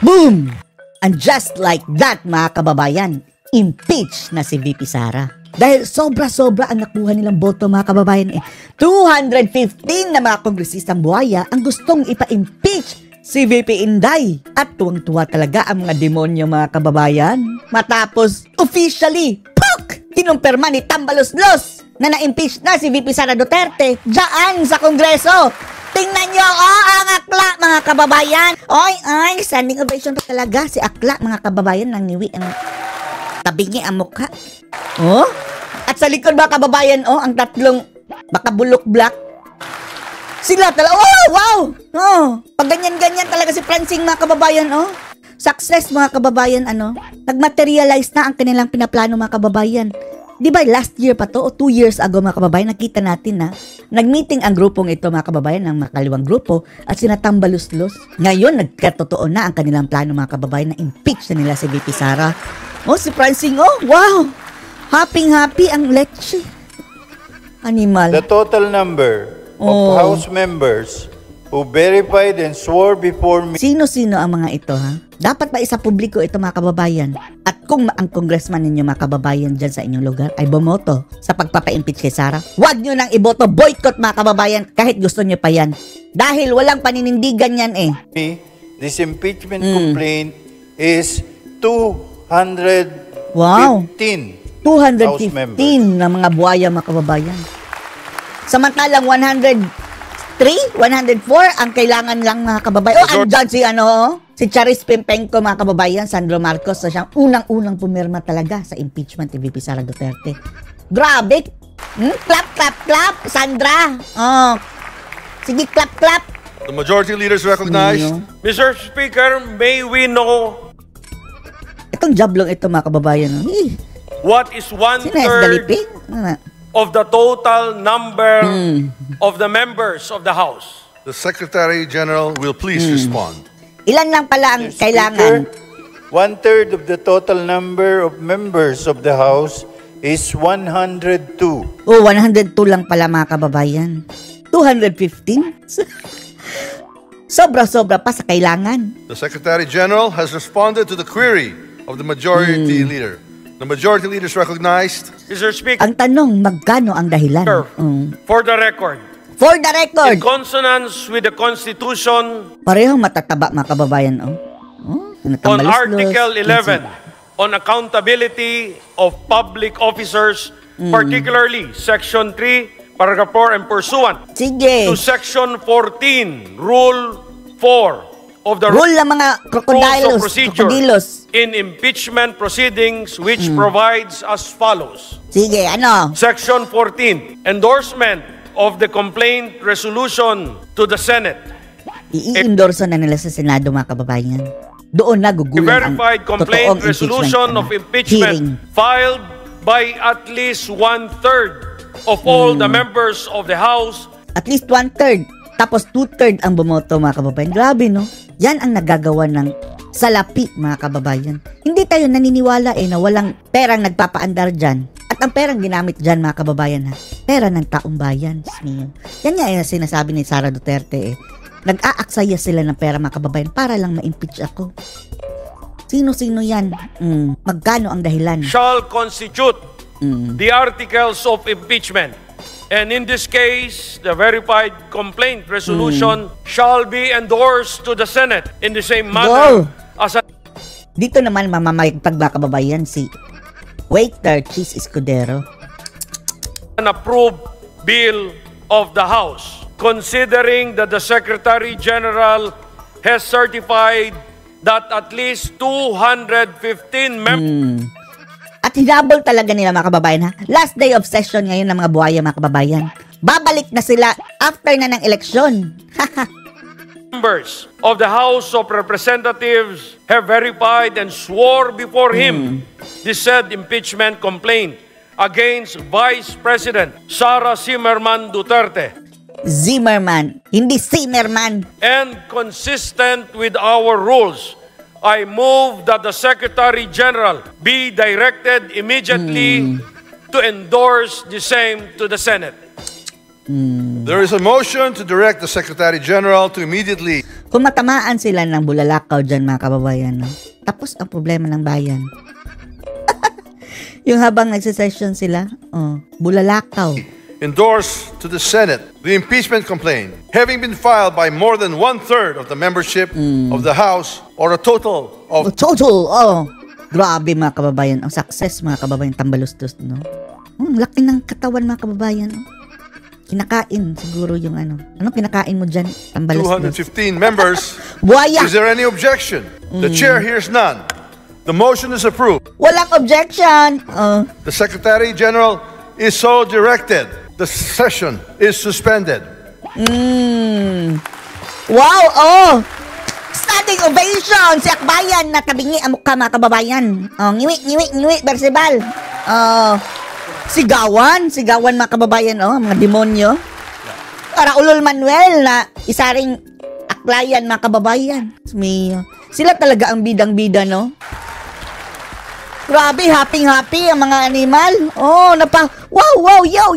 Boom! And just like that, mga kababayan, impeach na si VP Sara. Dahil sobra-sobra ang nakuha nilang boto, mga kababayan. 215 na mga kongresistang buhaya ang gustong ipa-impeach si VP Inday. At tuwang-tuwa talaga ang mga demonyo, mga kababayan. Matapos, officially, kinumpirma ni Tambaloslos na na-impeach na si VP Sara Duterte dyan sa Kongreso. Tingnan nyo, ang akla, mga kababayan. Ay, standing ovation pa talaga. Si akla, mga kababayan, nang niwi ang tabingi ang mukha. Oh? At sa likod, mga kababayan, ang tatlong bakabulok black. Sila talaga, wow! Pag ganyan-ganyan talaga si Francine, mga kababayan, Success, mga kababayan, nagmaterialize na ang kanilang pinaplano, mga kababayan. Di ba last year pa to o 2 years ago, mga kababayan, nakita natin na nagmeeting ang grupong ito, mga kababayan, ng makaliwang grupo at sinatambaluslos. Ngayon, nagkatotoo na ang kanilang plano, mga kababayan, na impeach na nila si VP Sara. Si Francine, wow! Happy ang leche. Animal. The total number of House members who verified and swore before me. Sino-sino ang mga ito, ha? Dapat ba isa publiko ito, mga kababayan? At kung ang congressman ninyo, mga kababayan, dyan sa inyong lugar ay bumoto sa pagpapa-impeach kay Sara, huwag nyo nang iboto, boycott, mga kababayan, kahit gusto nyo pa yan. Dahil walang paninindigan yan This impeachment complaint is 215. Wow! 215 na mga buhaya, mga kababayan. Samantalang 104 ang kailangan lang, mga kababayan. Andyan si Charis Pimpenko, mga kababayan, Sandro Marcos, so siyang unang-unang pumirma talaga sa impeachment ni VP Sara Duterte. Grabe! Clap, Sandra! Sige, clap. The majority leaders recognized. Mr. Speaker, may we know itong jablong ito, mga kababayan. what is 1/3 of the total number of the members of the House? The Secretary General will please respond. Ilan lang pala ang kailangan? 1/3 of the total number of members of the House is 102. 102 lang pala, mga kababayan. 215? Sobra-sobra pa sa kailangan. The Secretary General has responded to the query of the majority leader. The majority leaders recognized. Mr. Speaker, ang tanong, magkano ang dahilan? For the record. In In consonance with the Constitution. Parehong matataba, mga kababayan. On Article 11, on accountability of public officers, particularly Section 3, Paragraph 4, and pursuant to Section 14, Rule 4 of the Rule ng mga Rules of Procedure in Impeachment Proceedings, which provides as follows. Sige, Section 14, endorsement of the complaint resolution to the Senate. I-endorse na nila sa Senado, mga kababayan. Doon nagugulang ang verified complaint resolution of impeachment filed by at least 1/3 of all the members of the House. At least 1/3. Tapos 2/3 ang bumoto, mga kababayan. Grabe, no? Yan ang nagagawa ng salapi, mga kababayan. Hindi tayo naniniwala na walang perang nagpapaandar dyan. At ang perang ginamit dyan, mga kababayan, pera ng taong bayan. Yan nga yung sinasabi ni Sara Duterte. Nag-aaksaya sila ng pera, mga kababayan, para lang ma-impeach ako. Sino-sino yan? Magkano ang dahilan? Shall constitute the articles of impeachment. And in this case, the verified complaint resolution shall be endorsed to the Senate in the same manner as a... Dito naman mamamayagpag, mga kababayan, si Waiter Cheese Escudero. An approved bill of the House, considering that the Secretary General has certified that at least 215 members... At hinabol talaga nila, mga kababayan, Last day of session ngayon ng mga buhaya, mga kababayan. Babalik na sila after na ng eleksyon. Members of the House of Representatives have verified and swore before him the said impeachment complaint against Vice President Sara Zimmerman Duterte. Zimmerman, hindi Zimmerman. And consistent with our rules, I move that the Secretary General be directed immediately to endorse the same to the Senate. There is a motion to direct the Secretary General to immediately Kung matamaan sila ng bulalakaw dyan, mga kababayan, no? Tapos ang problema ng bayan. Yung habang nagsisession sila, bulalakaw. endorse to the Senate the impeachment complaint, having been filed by more than 1/3 of the membership of the House, or a total of Grabe, mga kababayan. Ang success, mga kababayan, tambalustos, no? Laki ng katawan, mga kababayan, no? Kinakain siguro yung ano. Anong kinakain mo dyan? Tambalustos. 215 members. Buhaya! Is there any objection? The chair hears none. The motion is approved. Walang objection! The Secretary General is so directed. The session is suspended. Wow! Standing ovation! Si Akbayan na tabingi ang mukha, mga kababayan. Ngiwi, Bersibal. Sigawan, mga kababayan, mga demonyo. Para Ulol Manuel na isa ring aklayan, mga kababayan. Sila talaga ang bidang-bida, no? Grabe, happy ang mga animal. Wow, yo!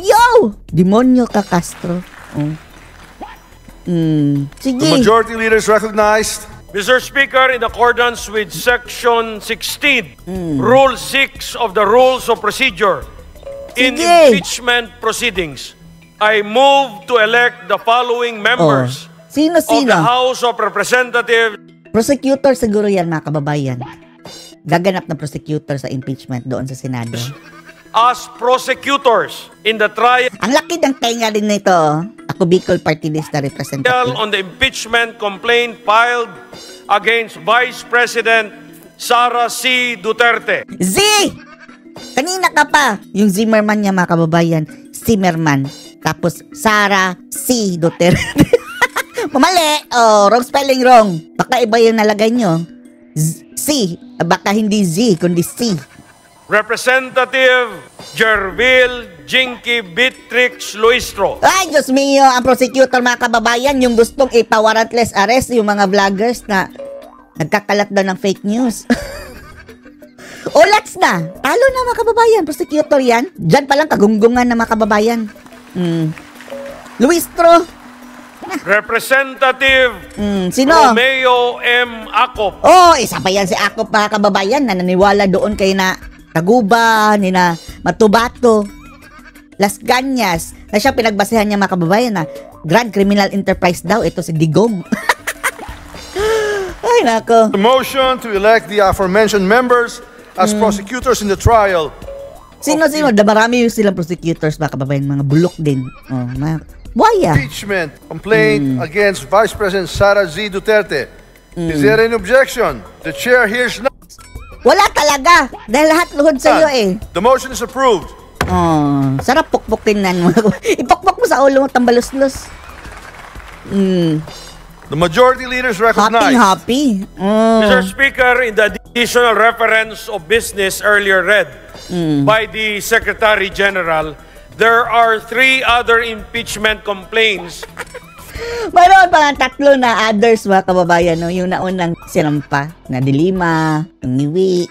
Demonyo ka, Castro. Sige. The majority leader is recognized. Mr. Speaker, in accordance with Section 16, Rule 6 of the Rules of Procedure, in impeachment proceedings, I move to elect the following members Sino? of the House of Representatives. Prosecutor siguro yan, mga kababayan. Gaganap na prosecutor sa impeachment doon sa Senado. As prosecutors in the trial Ang laki ng tenga din nito. Ako Bicol Party List na representative. on the impeachment complaint filed against Vice President Sara C. Duterte. Z! Kanina ka pa. Yung Zimmerman niya, mga kababayan. Zimmerman. Tapos Sara C. Duterte. Mamali. Wrong spelling, wrong. Baka iba yung nalagay nyo. C. Baka hindi Z, kundi C. Representative Jervil Jinky Beatrix Luistro. Ay, Diyos mio, ang prosecutor, mga kababayan, yung gustong ipa-warrantless arrest yung mga vloggers na nagkakalat daw ng fake news. Ulats na. Talo na, mga kababayan. Prosecutor yan. Diyan palang kagunggungan na, mga kababayan. Luistro. Representative Sino? Romeo M. Acop. Isa pa yan si Akop, mga kababayan, na naniwala doon kay na Taguba, ni na Matubato, Las Cañas, na siya pinagbasehan niya, mga kababayan, na Grand Criminal Enterprise daw, ito si Digong. Ay, nako. The motion to elect the aforementioned members as prosecutors in the trial. Sino? Marami yung silang prosecutors, mga kababayan, mga bulok din. Buhaya. Impeachment complaint against Vice President Sara Z. Duterte. Is there any objection? The chair hears none. Wala talaga. Dahil lahat luhod sa iyo, The motion is approved. Sarap pukpukin nan. Ipukpuk mo sa ulo mo, tambaluslos. The majority leader is recognized. Happy. Mr. Speaker, in the additional reference of business earlier read by the Secretary General, there are 3 other impeachment complaints. Mayroon pa nga 3 na others, mga kababayan, no? Yung naunang sinampa, na dilima, yung ngiwi,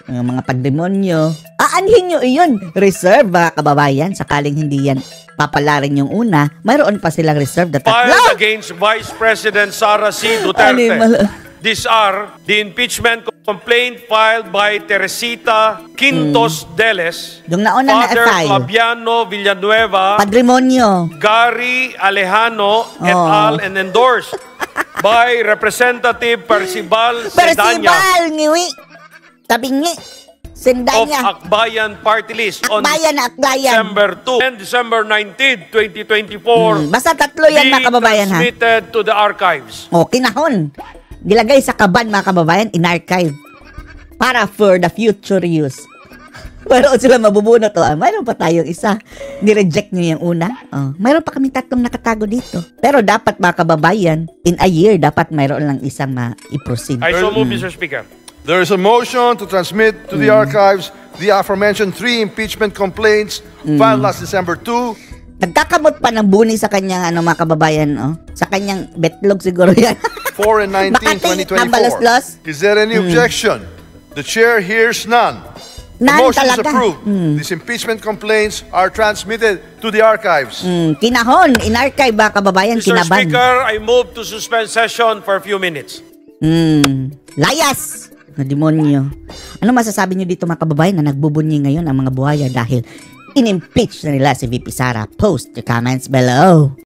yung mga pagdemonyo. Aanhin nyo iyon. Reserve, mga kababayan, sakaling hindi yan papalarin yung una, mayroon pa silang reserve na 3. Filed against Vice President Sara C. Duterte. These are the impeachment complaint filed by Teresita Quintos Deles, Yung nauna Father na-file. Fabiano Villanueva, Patrimonio. Gary Alejano et al. And endorsed by Representative Percival Sedanya Percival, ngiwi. Tabingi. of Sendanya. Akbayan Party List on Akbayan na akbayan. December 2 and December 19, 2024. Basta 3 yan, mga kababayan, ha? Transmitted to the archives. Kinahon. Gilagay sa kaban, mga kababayan, in-archive. Para for the future use. Mayroon sila mabubunot. Mayroon pa tayong isa. Ni-reject nyo yung una. Mayroon pa kami 3 nakatago dito. Pero dapat, mga kababayan, in a year, dapat mayroon lang isang i-proceed. I so move, Mr. Speaker. There is a motion to transmit to the archives the aforementioned 3 impeachment complaints filed last December 2. Nagkakamot pa ng buni sa kanyang, mga kababayan, sa kanyang betlog siguro yan. 4 and 19, Makati, 2024. tambaluslos. Is there any objection? The chair hears none. The motion is approved. These impeachment complaints are transmitted to the archives. Kinahon, in-archive ba kababayan, Mr. kinaban. Speaker, I move to suspend session for a few minutes. Layas! Na demonyo. Ano masasabi nyo dito mga kababayan na nagbubunyi ngayon ang mga buhaya dahil in-impeach na nila si VP Sara? Post your comments below.